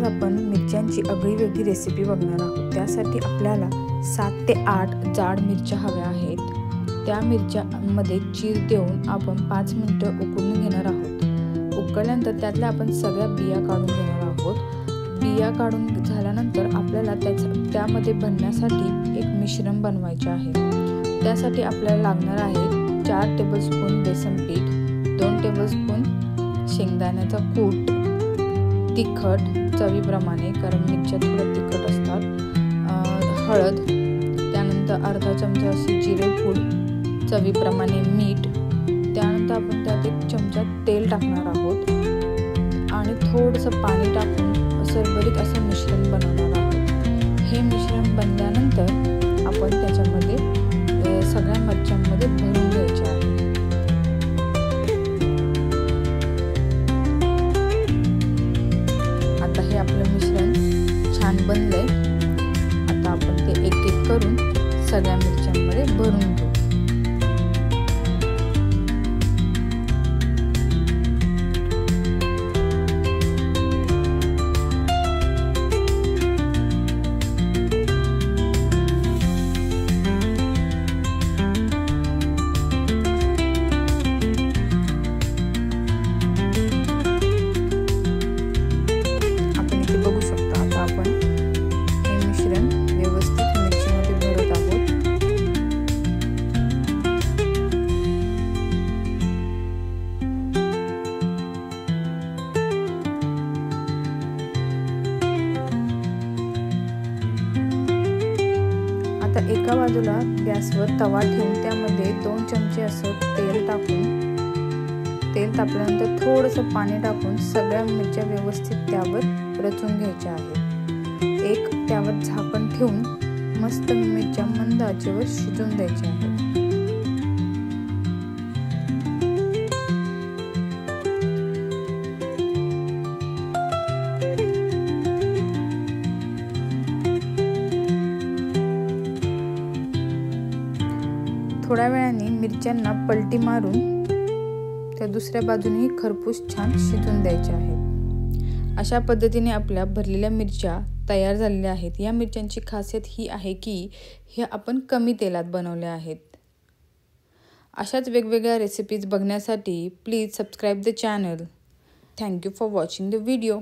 आज आपण मिरच्यांची आगळीवेगळी रेसिपी बघणार आहोत। त्यासाठी आपल्याला 7 ते 8 जाड मिरच्या हव्या आहेत। त्या मिरच्यांमध्ये चीर देऊन आपण 5 मिनिटं उकळून घेणार आहोत। उकळल्यानंतर त्यातल्या आपण सगळ्या बिया काढून घेणार आहोत। बिया काढून झाल्यानंतर आपल्याला त्यामध्ये भरण्यासाठी एक मिश्रण बनवायचे आहे। त्यासाठी आपल्याला लागणार आहे 4 टेबलस्पून बेसन पीठ, 2 टेबलस्पून शेंगदाण्याचा कूट, तिखट चवीप्रमाणे कारण मिरच्या थोड्या तिखट असतात, हळद, त्यानंतर अर्धा चमचा अशी जिरे पूड, चवीप्रमाणे मीठ, त्यानंतर आपण त्यात 1 चमचा तेल टाकणार आहोत आणि थोडंसं पाणी टाकून सरबरीत असं मिश्रण बनवणार आहोत। हे मिश्रण बनल्यानंतर आपण त्याच्यामध्ये सगळ्या मिरच्यांमध्ये भरून घ्यायचे आहे। आता हे आपलं मिश्रण छान बनलंय। आता आपण ते एक एक करून सगळ्या मिरच्यांमध्ये भरून घेऊ। बघू शकता आता आपण हे मिश्रण व्यवस्थित मिरचीमध्ये भरत आहोत। आता एका बाजूला गॅसवर तवा ठेवून त्यामध्ये 2 चमचे असं तेल टाकून, तेल तापल्यानंतर थोडंसं पाणी टाकून सगळ्या मिरच्या व्यवस्थित त्यावर रचून घ्यायच्या आहेत। एक त्यावर झाकण ठेवून मस्त मिरच्या मंद आचेवर शिजून द्यायच्या आहेत। थोड्या वेळाने मिरच्यांना पलटी मारून त्या दुसऱ्या बाजूनेही खरपूस छान शिजून द्यायचे आहेत। अशा पद्धतीने आपल्या भरलेल्या मिरच्या तयार झालेल्या आहेत। या मिरच्यांची खासियत ही आहे की हे आपण कमी तेलात बनवल्या आहेत। अशाच वेगवेगळ्या रेसिपीज बघण्यासाठी please subscribe the channel. Thank you for watching the video.